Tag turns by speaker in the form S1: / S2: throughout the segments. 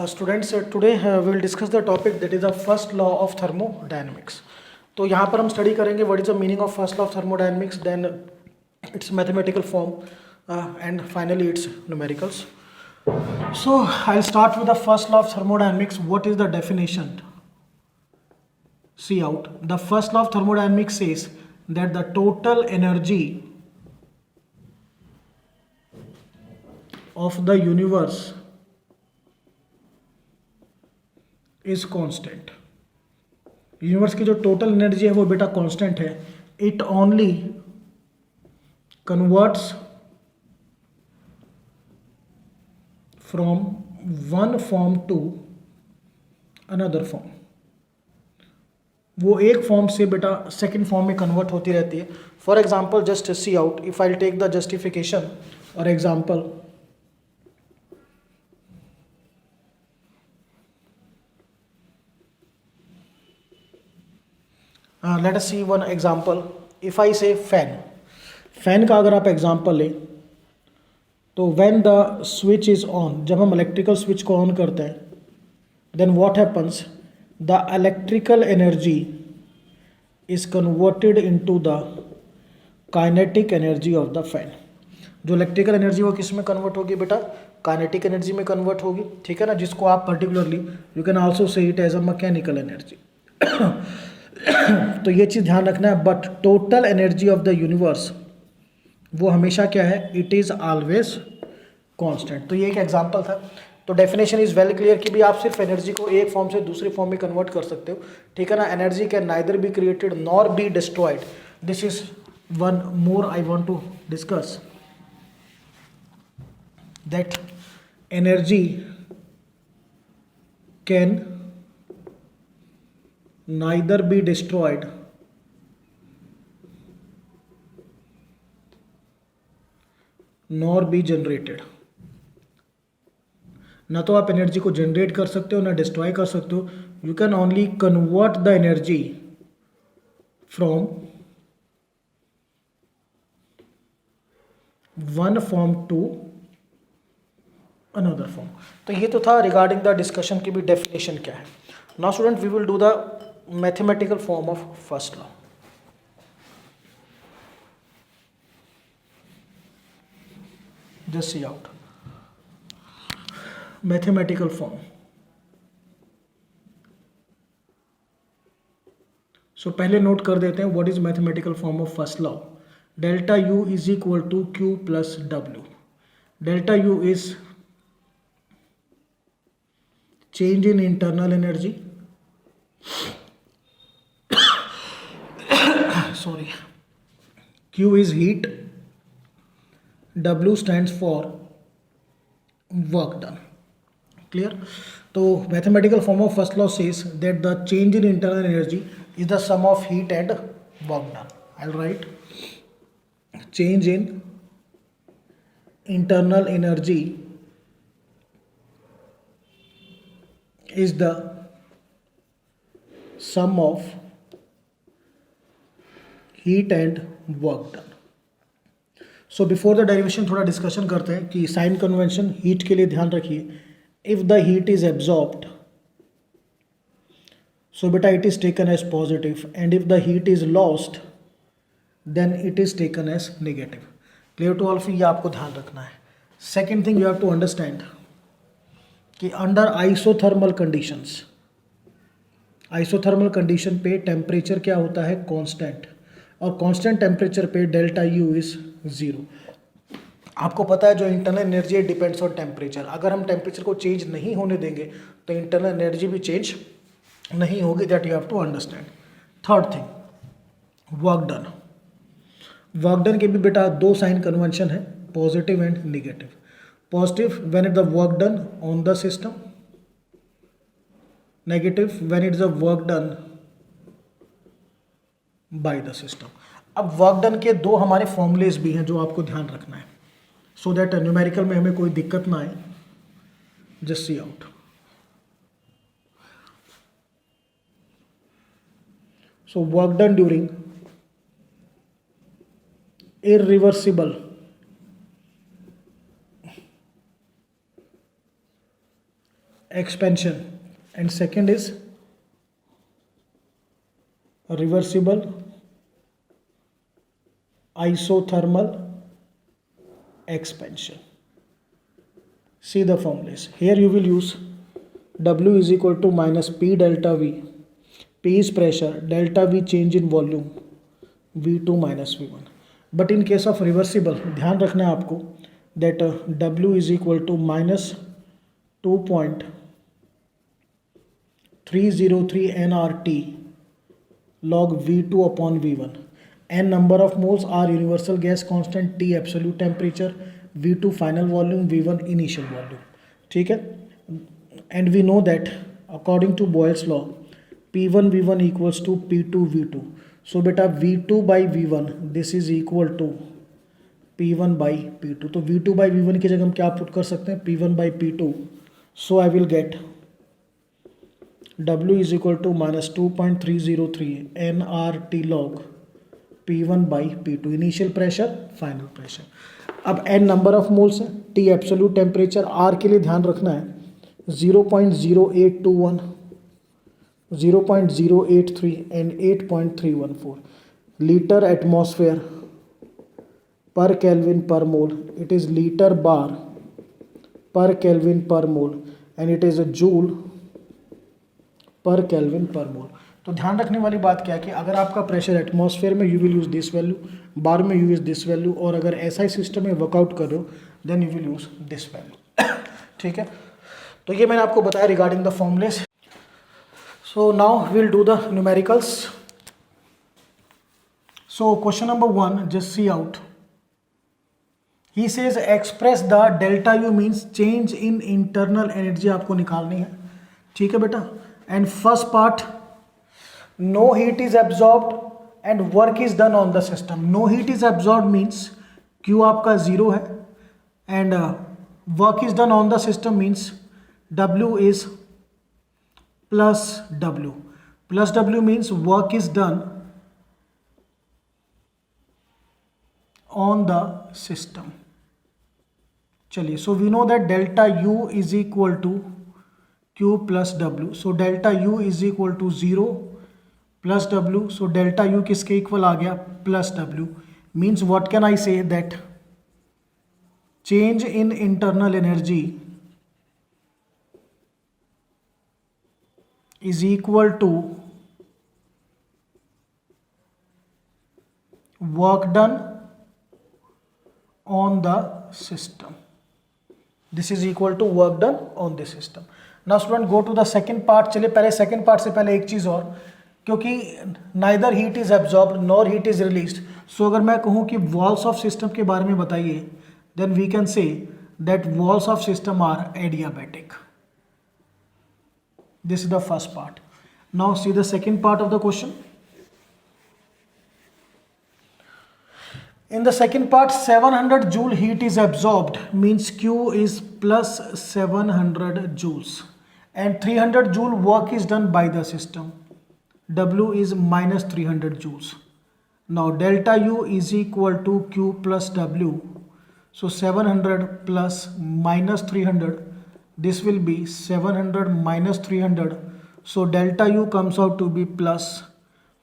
S1: Students, today we will discuss the topic that is the first law of thermodynamics. तो यहाँ पर हम study करेंगे what is the meaning of first law of thermodynamics, then its mathematical form, and finally its numericals. So I'll start with the first law of thermodynamics. What is the definition? See out. The first law of thermodynamics says that the total energy of the universe is constant. Universe की जो total energy है वो बेटा constant है. It only converts from one form to another form. वो एक form से बेटा सेकेंड फॉर्म में कन्वर्ट होती रहती है. For example just see out. If I take the justification और example, let us see one example. If I say fan का अगर आप एग्जांपल लें तो when the switch is on, जब हम इलेक्ट्रिकल स्विच को ऑन करते हैं, then what happens, the electrical energy is converted into the kinetic energy of the fan. जो इलेक्ट्रिकल एनर्जी वो किस में कन्वर्ट होगी बेटा? काइनेटिक एनर्जी में कन्वर्ट होगी. ठीक है ना, जिसको आप particularly you can also say it as a mechanical energy. तो ये चीज़ ध्यान रखना है. But total energy of the universe वो हमेशा क्या है? It is always constant. तो ये एक एग्जांपल था. तो डेफिनेशन इज़ वेल क्लियर कि भी आप सिर्फ एनर्जी को एक फॉर्म से दूसरी फॉर्म में कन्वर्ट कर सकते हो. ठीक है ना. Energy can neither be created nor be destroyed. This is one more I want to discuss, that energy can neither be destroyed nor be generated. ना तो आप एनर्जी को जनरेट कर सकते हो ना डिस्ट्रॉय कर सकते हो. You can only convert the energy from one form to another form. तो ये तो था रिगार्डिंग द डिस्कशन की भी डेफिनेशन क्या है. Now student, we will do the mathematical form of first law. Just see out. Mathematical form. So पहले note कर देते हैं what is mathematical form of first law. Delta U is equal to Q plus W. Delta U is change in internal energy. Sorry. Q is heat. W stands for work done. Clear? So mathematical form of first law says that the change in internal energy is the sum of heat and work done. I'll write change in internal energy is the sum of heat and work done. So before the derivation थोड़ा discussion करते हैं कि sign convention heat के लिए ध्यान रखिए. If the heat is absorbed, so बेटा it is taken as positive, and if the heat is lost then it is taken as negative. Clear to all? ये आपको ध्यान रखना है. Second thing you have to understand कि under isothermal conditions, isothermal condition पे temperature क्या होता है? कांस्टेंट. और कांस्टेंट टेम्परेचर पे डेल्टा यू इज 0. आपको पता है जो internal energy depends on temperature. अगर हम टेम्परेचर को चेंज नहीं होने देंगे तो इंटरनल एनर्जी भी चेंज नहीं होगी. That you have to understand. Third thing, work done. Work done के भी बेटा दो साइन कन्वेंशन है, positive and negative. Positive when it the work done on the system, negative when it is the work done by the system. अब work done के दो हमारे formulas भी हैं जो आपको ध्यान रखना है, सो दैट न्यूमेरिकल में हमें कोई दिक्कत ना आए. Just see out. So work done during irreversible expansion, and second is reversible isothermal expansion. See the formulas. Here you will use W is equal to minus P delta V. P is pressure, delta V change in volume, V2 minus V1. But in case of reversible, ध्यान रखना है आपको that W is equal to minus 2.303 nRT log V2 upon V1. N number of moles are universal gas constant, T absolute temperature, V2 final volume, V1 initial volume. ठीक है. And we know that according to Boyle's law, P1 V1 equals to P2 V2. So beta V2 by V1 this is equal to P1 by P2. तो V2 by V1 की जगह हम क्या put कर सकते हैं, P1 by P2. So I will get W is equal to minus 2.303 nRT log P1 by P2. Initial pressure, final pressure. अब N number of moles है, T एब्सोल्यूट टेम्परेचर, R के लिए ध्यान रखना है 0.0821, 0.083 and 8.314 litre atmosphere per Kelvin per mole. It is liter bar per Kelvin per mole and it is a joule per Kelvin per mole. तो ध्यान रखने वाली बात क्या है कि अगर आपका प्रेशर एटमॉस्फेयर में you will use this value, bar में यू यूज़ दिस वैल्यू, और अगर ऐसा ही सिस्टम में वर्कआउट कर रहे हो then you will use this value. ठीक है, तो ये मैंने आपको बताया regarding the formulas. So now will do the numericals. So question number 1, just see out. He says express the delta U means change in internal energy आपको निकालनी है. ठीक है बेटा. And first part, no heat is absorbed and work is done on the system. No heat is absorbed means Q आपका 0 है and work is done on the system means W is plus W. Plus W means work is done on the system. चलिए, so we know that delta U is equal to Q plus W. So delta U is equal to 0 plus W. So delta U किसके equal आ गया, plus W. Means what can I say that change in internal energy is equal to work done on the system. This is equal to work done on the system. Now student go to the second part. चलिए पहले second part से पहले एक चीज़ और, क्योंकि neither heat is absorbed nor heat is released. So अगर मैं कहूँ कि walls of system के बारे में बताइए, then we can say that walls of system are adiabatic. This is the first part. Now see the second part of the question. In the second part, 700 joule heat is absorbed means Q is plus 700 joules and 300 joule work is done by the system. W is minus 300 joules. Now delta U is equal to Q plus W. So 700 plus minus 300, this will be 700 minus 300. So delta U comes out to be plus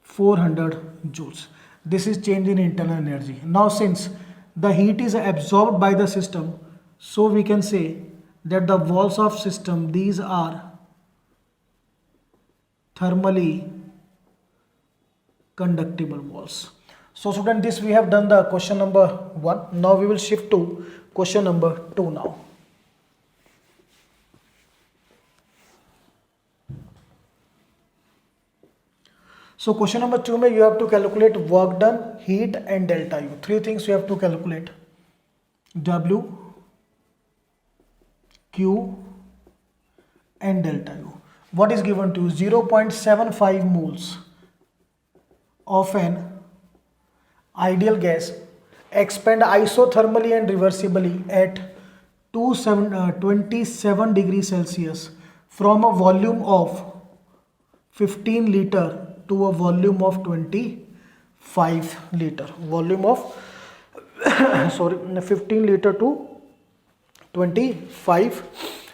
S1: 400 joules. This is change in internal energy. Now since the heat is absorbed by the system, so we can say that the walls of system, these are thermally conductible walls. So student, this we have done the question number 1. Now we will shift to question number 2 now. So question number 2 में you have to calculate work done, heat and delta U. 3 things you have to calculate: W, Q and delta U. What is given to you? 0.75 moles of an ideal gas expand isothermally and reversibly at 27 degrees Celsius from a volume of 15 liter to a volume of 25 liter. Volume of 15 liter to 25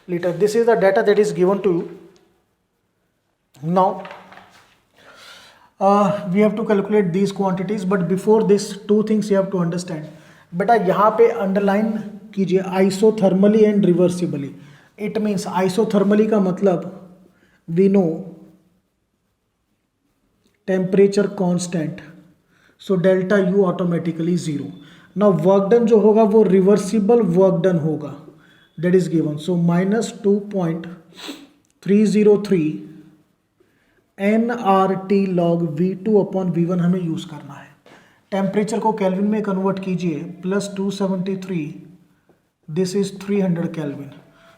S1: liter. This is the data that is given to you. Now we have to calculate these quantities, but before this, two things you have to understand. बेटा यहाँ पे underline कीजिए isothermally and reversibly. It means isothermally का मतलब we know temperature constant, so delta U automatically zero. Now work done जो होगा वो reversible work done होगा, that is given. So -2.303 nRT log V2 upon V1 हमें use करना है. Temperature को केल्विन में कन्वर्ट कीजिए, +273, this is 300 kelvin.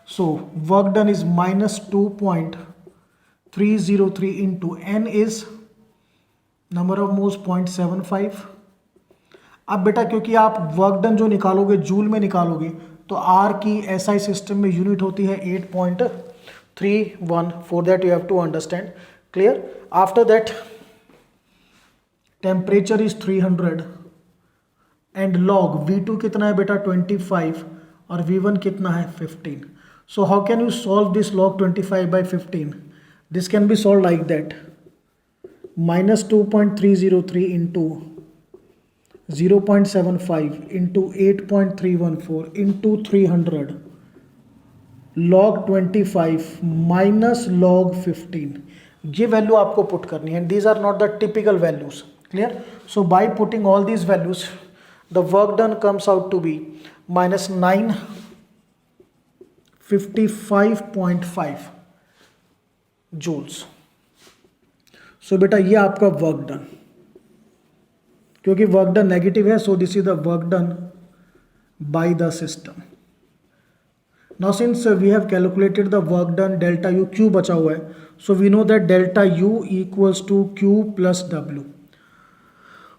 S1: So work done is -2.303 into n is number of moles 0.75. अब बेटा क्योंकि आप वर्क डन जो निकालोगे जूल में निकालोगे, तो आर की एसआई सिस्टम में यूनिट होती है 8.31. For that you have to understand. Clear? After that temperature is 300 and log V2 कितना है बेटा 25 और V1 कितना है 15. So how can you solve this log 25/15? This can be solve like that, -2.303 into 0.75 into 8.314 into 300 log 25 minus log 15. ये value आपको put करनी है. These are not the typical values. Clear? So by putting all these values the work done comes out to be -955.5 joules. So बेटा ये आपका work done, क्योंकि work done negative है, सो this is the work done by the system. Now since we have calculated the work done delta U, Q बचा हुआ है, so we know that delta U equals to Q plus W.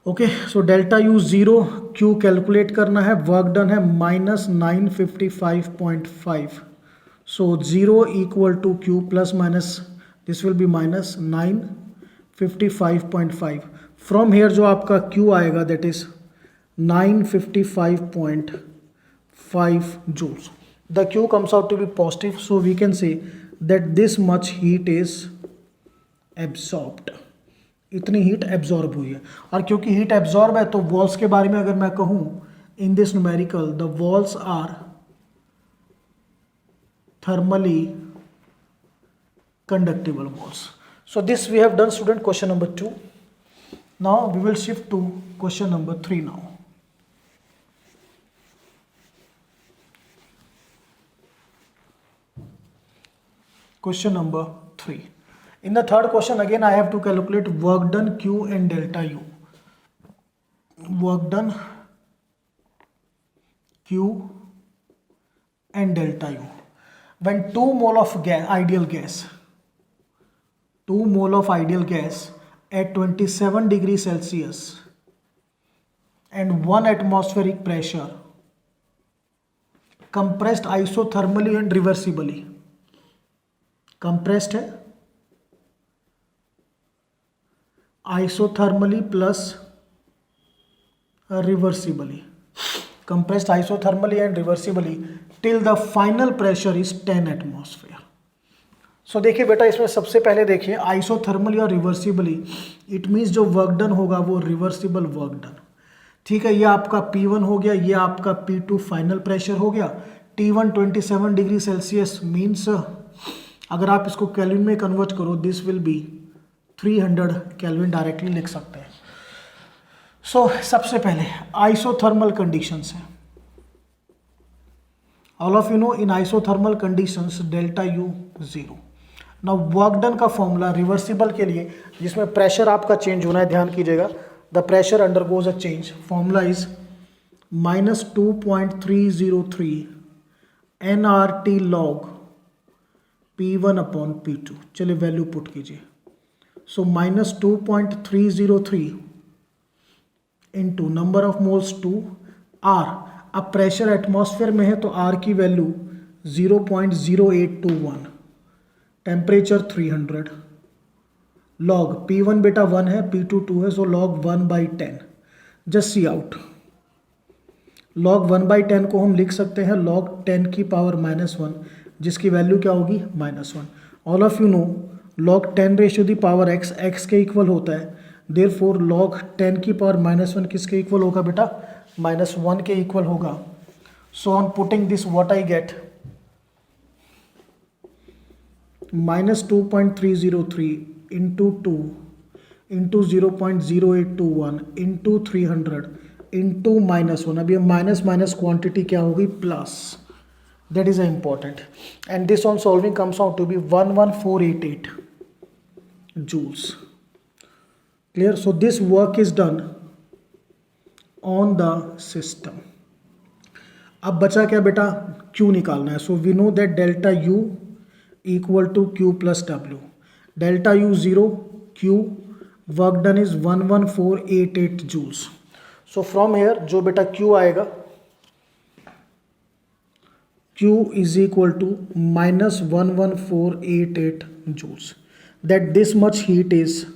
S1: Okay, so delta U 0, Q calculate करना है, work done है -955.5. So 0 equal to Q plus minus this will be -955.5. From here जो आपका Q आएगा that is 955.5 joules. The Q comes out to be positive, so we can say that this much heat is absorbed. इतनी heat absorb हुई है. और क्योंकि heat absorb है तो वॉल्स के बारे में अगर मैं कहूं in this numerical, the walls are thermally conductible walls. So this we have done, student, question number 2. Now we will shift to question number 3 now. Question number 3. In the third question again I have to calculate work done Q and delta U. Work done Q and delta U. When 2 mole of gas, ideal gas, 2 mole of ideal gas at 27 degrees Celsius and 1 atmospheric pressure compressed isothermally and reversibly. Compressed है isothermally plus reversibly. Compressed isothermally and reversibly till the final pressure is 10 atmosphere. सो देखिए बेटा इसमें सबसे पहले देखिए isothermally और reversibly, it means जो work done होगा वो रिवर्सिबल वर्क डन. ठीक है, ये आपका P1 हो गया, ये आपका P2 फाइनल प्रेशर हो गया. T1 27 डिग्री सेल्सियस मीन्स अगर आप इसको केल्विन में कन्वर्ट करो this will B 300 kelvin, directly लिख सकते हैं. सो सबसे पहले आइसोथर्मल कंडीशंस है. All of you no in isothermal conditions delta U 0. Now work done का फॉर्मूला रिवर्सिबल के लिए जिसमें प्रेशर आपका चेंज होना है, ध्यान कीजिएगा, the pressure undergoes a change. Formula is -2.303 nRT log P1 upon P2. चलिए वैल्यू पुट कीजिए. सो -2.303 into number of moles 2 R. अब प्रेशर एटमॉस्फेयर में है तो R की वैल्यू 0.0821, टेम्परेचर 300, लॉग P1 बेटा 1 है, P2 2 है, so log 1/10. Just see out, log 1/10 को हम लिख सकते हैं लॉग 10 की पावर -1. जिसकी वैल्यू क्या होगी -1। All of you know log 10 raise to the power x x के इक्वल होता है, देयरफॉर log 10 की पावर -1 किसके इक्वल होगा बेटा, -1 के इक्वल होगा। So on putting this what I get, -2.303 into 2 into 0.0821 into 300 into -1। अभी माइनस माइनस क्वांटिटी क्या होगी, plus. That is important and this on solving comes out to be 11488 joules. Clear? So this work is done on the system. अब बचा क्या बेटा, Q निकालना है। So we know that delta U equal to Q plus W। Delta U 0, Q work done is 11488 joules. So from here जो बेटा Q आएगा, Q is equal to -11488 joules। That this much heat is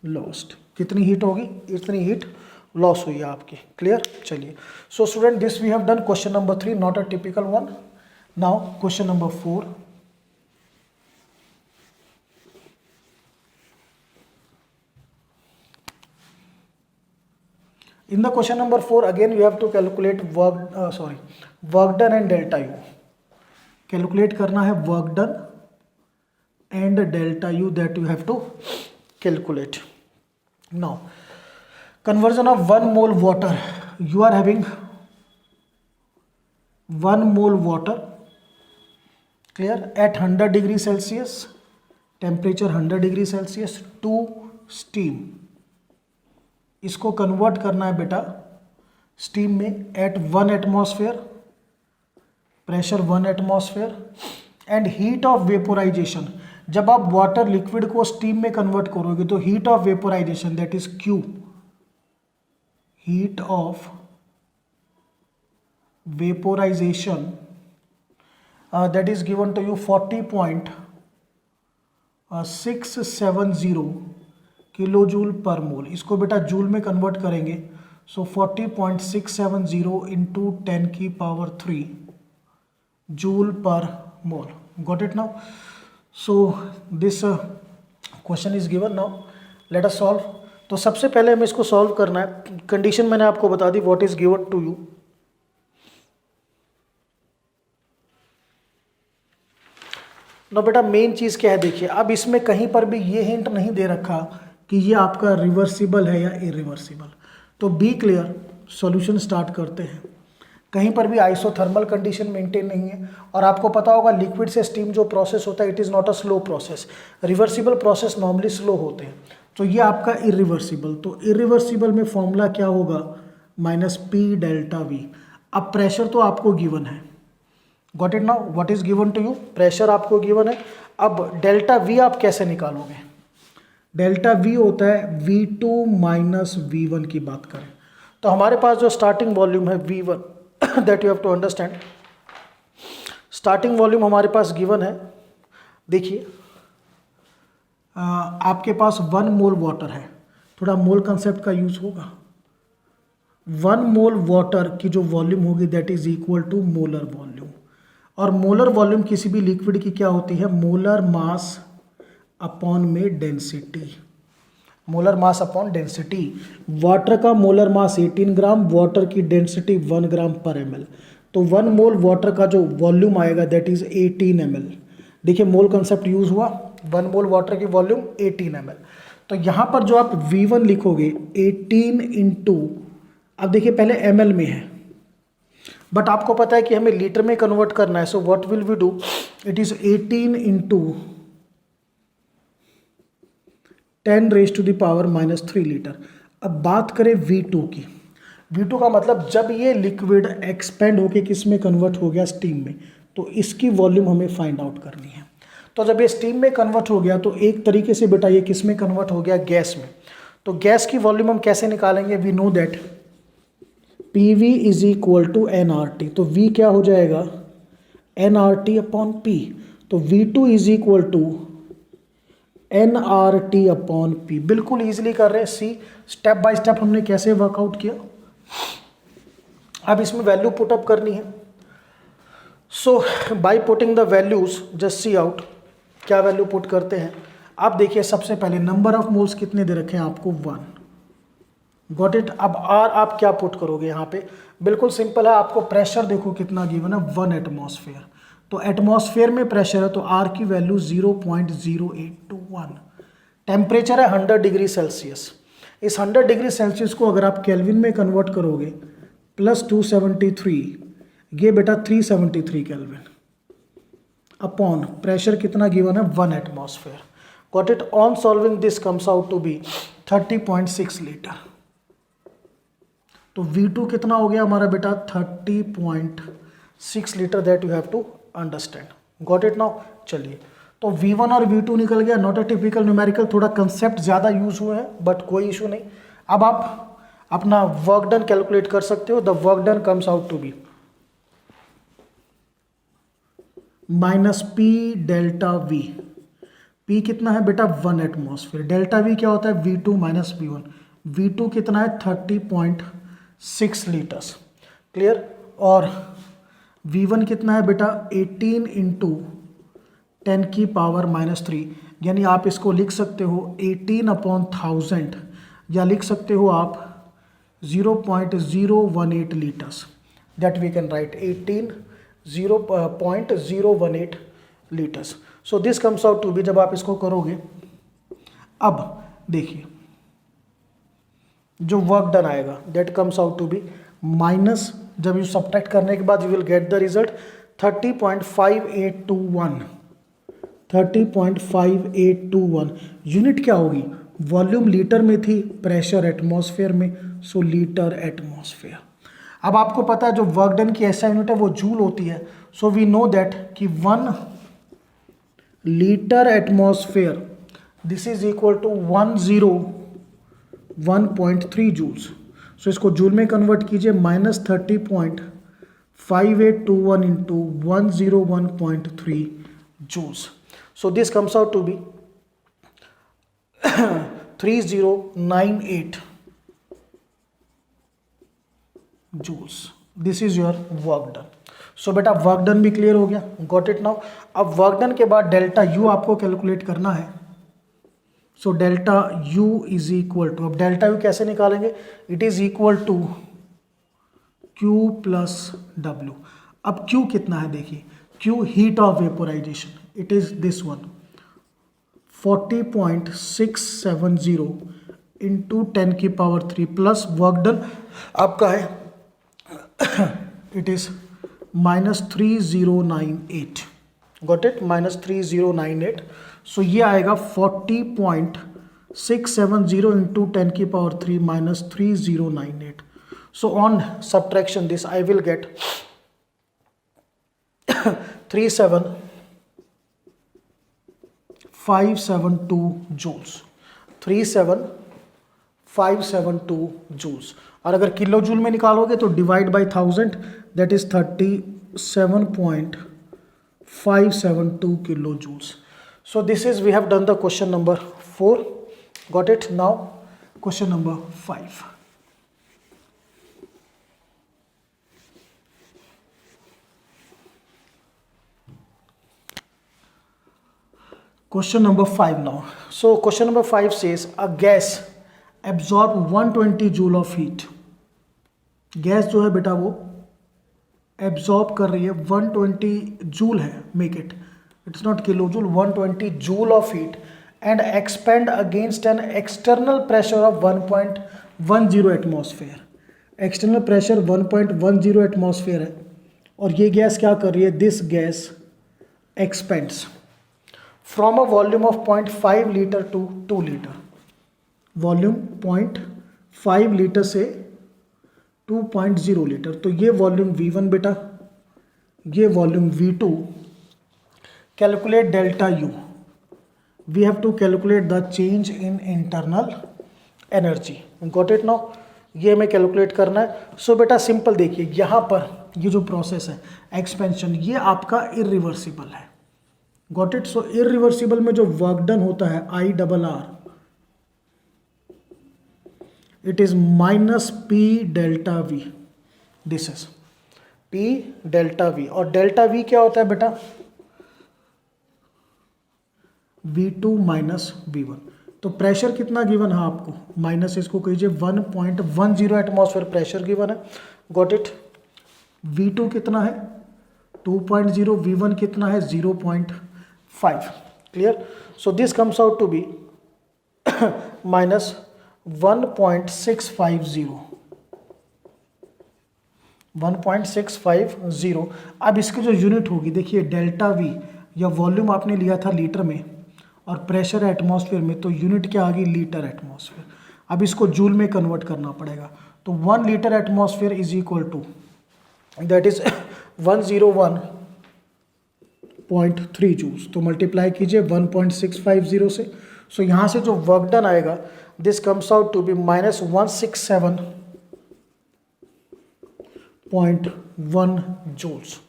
S1: lost. कितनी heat होगी, इतनी heat loss हुई है आपकी। Clear? चलिए, so student this we have done question number 3, not a typical one. Now question number 4। In the question number 4 again you have to calculate work done and delta U। Calculate करना है work done and delta U that you have to calculate। Now conversion of 1 mole water, you are having 1 mole water, clear, at 100 degree Celsius, temperature 100 degree Celsius, to steam। इसको convert करना है बेटा steam में at 1 atmosphere, pressure 1 atmosphere and heat of vaporization. जब आप water liquid को steam में convert करोगे तो heat of vaporization that is Q, heat of vaporization that is given to you 40.670 kilo joule per mole. इसको बेटा joule में convert करेंगे, सो 40.670 इंटू 10 की power 3 joule per mole. Got it now? So this question is given. Now let us solve. तो सबसे पहले हमें इसको सॉल्व करना है। कंडीशन मैंने आपको बता दी, what is given to you. No बेटा मेन चीज क्या है, देखिए अब इसमें कहीं पर भी ये हिंट नहीं दे रखा कि ये आपका रिवर्सिबल है या इरिवर्सिबल। तो बी क्लियर, सॉल्यूशन स्टार्ट करते हैं। कहीं पर भी आइसोथर्मल कंडीशन मेंटेन नहीं है, और आपको पता होगा लिक्विड से स्टीम जो प्रोसेस होता है it is not a slow process. Reversible process normally slow होते हैं, तो ये आपका इरिवर्सिबल। तो इरिवर्सिबल में फॉर्मूला क्या होगा, -P डेल्टा वी। अब प्रेशर तो आपको गिवन है, got it now, what is given to you, pressure आपको गिवन है। अब डेल्टा वी आप कैसे निकालोगे, डेल्टा वी होता है V2 माइनस V1 की बात करें तो हमारे पास जो स्टार्टिंग वॉल्यूम है V1 that you have to understand. Starting volume हमारे पास गिवन है, देखिए आपके पास 1 मोल वाटर है, थोड़ा मोल कंसेप्ट का यूज होगा। 1 मोल वाटर की जो वॉल्यूम होगी that is equal to molar volume, और मोलर वॉल्यूम किसी भी लिक्विड की क्या होती है, मोलर मास अपॉन में density, molar mass upon density. Water का मोलर मास 18 ग्राम, वाटर की डेंसिटी 1 ग्राम पर ml। तो 1 मोल वाटर का जो वॉल्यूम आएगा दैट इज 18 ml। देखिए मोल कंसेप्ट यूज हुआ, 1 मोल वाटर की वॉल्यूम 18 ml। तो यहाँ पर जो आप V1 लिखोगे 18 इंटू, अब देखिए पहले ml में है बट आपको पता है कि हमें लीटर में कन्वर्ट करना है, so what will we do, it is 18 into 10 raise to the power -3 litre. अब बात करें V2 की, V2 का मतलब जब ये लिक्विड एक्सपेंड होके किस में कन्वर्ट हो गया, स्टीम में, तो इसकी वॉल्यूम हमें फाइंड आउट करनी है। तो जब ये स्टीम में कन्वर्ट हो गया तो एक तरीके से बेटा ये किस में कन्वर्ट हो गया, गैस में। तो गैस की वॉल्यूम हम कैसे निकालेंगे, we know that PV is equal to nRT। तो V क्या हो जाएगा, nRT अपॉन P। तो V2 is equal to nRT upon P। बिल्कुल इजीली कर रहे हैं, सी स्टेप बाय स्टेप हमने कैसे वर्कआउट किया। अब इसमें वैल्यू पुटअप करनी है। So by putting the values just see out, क्या वैल्यू पुट करते हैं आप देखिए। सबसे पहले नंबर ऑफ मोल्स कितने दे रखे हैं आपको 1, गॉट इट। अब आर आप क्या पुट करोगे यहाँ पे, बिल्कुल सिंपल है, आपको प्रेशर देखो कितना गिवन है 1 एटमॉस्फेयर, तो एटमॉस्फेयर में प्रेशर है तो आर की वैल्यू 0.0821। टेम्परेचर है 100 डिग्री सेल्सियस, इस 100 डिग्री सेल्सियस को अगर आप केल्विन में कन्वर्ट करोगे प्लस 273, ये बेटा 373 केल्विन अपॉन प्रेशर कितना गिवन है 1 atmosphere, got it. On solving this comes out to be 30.6 litre. तो V2 कितना हो गया हमारा बेटा 30.6 litre, that you have to understand, got it now. चलिए तो V1 और V2 निकल गया, नॉट अ टिपिकल न्यूमेरिकल, थोड़ा कंसेप्ट ज़्यादा यूज हुए हैं बट कोई इशू नहीं। अब आप अपना वर्क डन कैलकुलेट कर सकते हो। The work done comes out to be minus P delta V. P कितना है बेटा 1 एटमॉस्फेयर, डेल्टा वी क्या होता है V2 माइनस V1। V2 कितना है 30.6 लीटर्स, क्लियर। और V1 कितना है बेटा 18 इंटू 10 की पावर -3, यानी आप इसको लिख सकते हो 18/1000 या लिख सकते हो आप 0.018 litres, that we can write 0.018 litres. So this comes out to be, जब आप इसको करोगे, अब देखिए जो वर्क डन आएगा that comes out to be minus, जब यू सब्ट्रैक्ट करने के बाद you will get the result 30.5821। 30.5821 unit क्या होगी, वॉल्यूम लीटर में थी, प्रेशर एटमॉस्फेयर में, सो लीटर एटमॉस्फेयर। अब आपको पता है जो वर्क डन की ऐसा यूनिट है वो जूल होती है, सो वी नो दैट कि 1 litre atmosphere this is equal to 101.3 joules. So इसको जूल में कन्वर्ट कीजिए, -30.5821 into 101.3 joules. So this comes out to be 3098 joules. This is your work done. So बेटा work done भी clear हो गया, got it now. अब work done के बाद डेल्टा यू आपको कैलकुलेट करना है। So delta U is equal to, अब डेल्टा यू कैसे निकालेंगे, it is equal to Q plus W. अब क्यू कितना है देखिए, Q heat of vaporization, it is this one 40.670 into 10 की पावर 3 प्लस वर्क डन आपका है it is -3098, got it, -3098। So ये आएगा 40.670 इंटू 10 की power 3 -3098। So on subtraction this I will get 37572 joules, 37572 joules. और अगर किलो जूल में निकालोगे तो divide by 1000, that is 37.572 kilo joules. So this is we have done the question number 4, got it. Now question number 5। Question number 5 now. So question number 5 says a gas absorb 120 joule of heat. Gas जो है बेटा वो absorb कर रही है 120 joule है, make it, it's not kilo joule, 120 joule of heat and expand against an external pressure of 1.10 atmosphere. External pressure 1.10 atmosphere है और ये गैस क्या कर रही है, this gas expands from a volume of 0.5 litre to 2 litre. Volume 0.5 litre से 2.0 litre, तो ये वॉल्यूम V1 बेटा, ये volume V2। Calculate delta U, we have to calculate the change in internal energy, got it now. ये हमें calculate करना है। सो बेटा सिंपल देखिए, यहाँ पर ये जो प्रोसेस है एक्सपेंशन, ये आपका इरिवर्सिबल है, गॉट इट। सो इरिवर्सिबल में जो वर्क डन होता है IRR, it is -P delta V, this is P delta V, और डेल्टा V क्या होता है बेटा? V2 minus V1। तो प्रेशर कितना गिवन है आपको, माइनस इसको कीजिए 1.10 एटमॉस्फेयर प्रेशर गिवन है, गॉट इट। V2 कितना है 2.0, V1 कितना है 0.5, clear. So this comes out to be minus 1.650। अब इसकी जो यूनिट होगी देखिए, डेल्टा वी या वॉल्यूम आपने लिया था लीटर में और प्रेशर एटमॉस्फेयर में, तो यूनिट क्या आ गई, लीटर एटमॉस्फेयर। अब इसको जूल में कन्वर्ट करना पड़ेगा, तो 1 litre atmosphere is equal to, that is 101.3 joules. तो मल्टीप्लाई कीजिए 1.650 से। सो यहाँ से जो वर्क डन आएगा, this comes out to be minus 167.1 joules,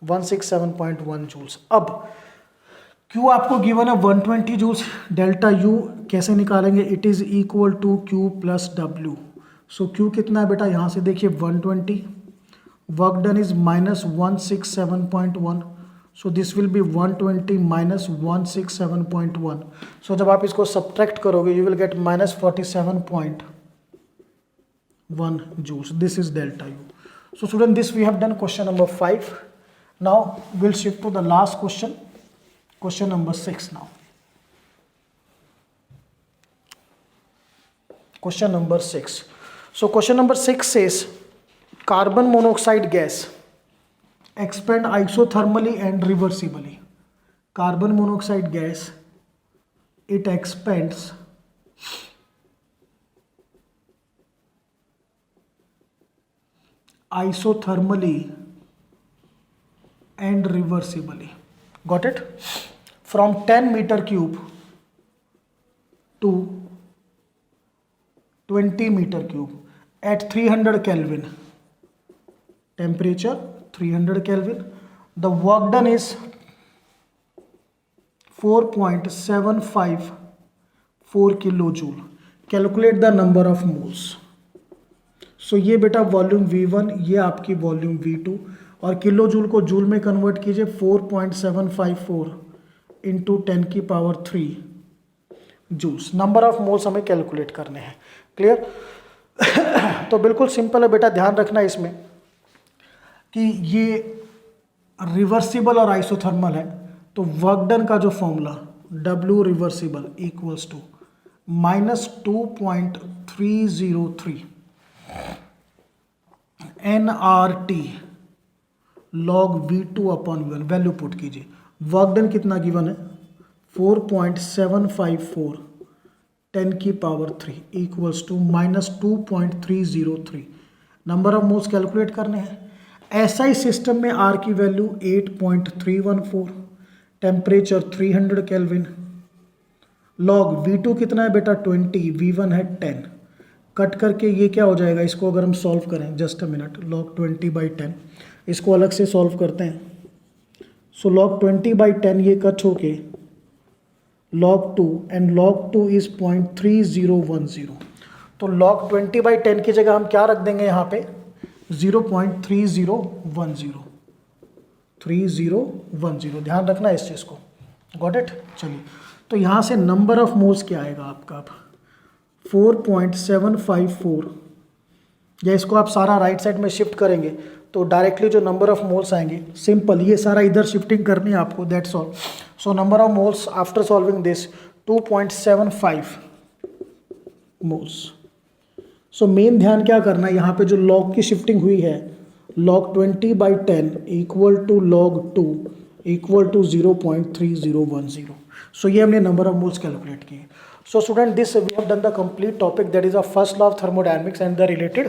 S1: 167.1 joules. अब Q आपको गिवन है 120 जूल्स, डेल्टा U कैसे निकालेंगे, it is equal to Q plus W। So Q कितना है बेटा, यहाँ से देखिए 120, work done is minus 167.1, so this will B 120 minus 167.1। So जब आप इसको सब्ट्रैक्ट करोगे you will get minus 47.1 joules. This is delta U. So student, this we have done question number 5. Now we'll shift to the last question, question number 6 now. Question number 6. So question number 6 says carbon monoxide gas expand isothermally and reversibly. Carbon monoxide gas, it expands isothermally and reversibly. Got it? From 10 meter cube to 20 meter cube at 300 Kelvin. Temperature 300 Kelvin. The work done is 4.754 kilojoule. Calculate the number of moles. So ये बेटा volume V1, ये आपकी volume V2, और kilo joule को joule में convert कीजिए 4.754 into 10 की power 3 joules. Number of moles हमें कैलकुलेट करने हैं, क्लियर। तो बिल्कुल सिंपल है बेटा, ध्यान रखना इसमें कि ये रिवर्सिबल और आइसोथर्मल है, तो वर्क डन का जो formula W reversible equals to minus 2.303 nRT log V2 upon V1, value put कीजिए। वर्क डन कितना गिवन है 4.754 10 की power 3 equals to minus 2.303। Number of moles calculate करने हैं। SI सिस्टम में R की value 8.314, temperature 300 kelvin, log V2 कितना है बेटा 20, V1 है 10, कट करके ये क्या हो जाएगा, इसको अगर हम सॉल्व करें, जस्ट अ मिनट, लॉग 20/10 इसको अलग से सॉल्व करते हैं। सो लॉग 20/10 ये कट होके लॉग 2 एंड लॉग 2 इज 0.3010। तो लॉग 20/10 की जगह हम क्या रख देंगे यहाँ पे 0.3010। ध्यान रखना इस चीज़ को, गॉट इट। चलिए, तो यहाँ से नंबर ऑफ मोल्स क्या आएगा आपका, 4.754, या इसको आप सारा राइट साइड में शिफ्ट करेंगे तो डायरेक्टली जो नंबर ऑफ मोल्स आएंगे, सिंपल ये सारा इधर शिफ्टिंग करनी है आपको, that's all. So number of moles after solving this 2.75 moles. So main ध्यान क्या करना है, यहाँ पे जो लॉग की शिफ्टिंग हुई है, log 20/10 equal to log 2 equal to 0.3010। So ये हमने नंबर ऑफ मोल्स कैलकुलेट किए। So student, this we have done the complete topic, that is a first law of thermodynamics and the related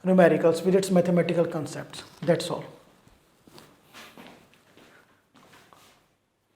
S1: numericals with its mathematical concepts. That's all.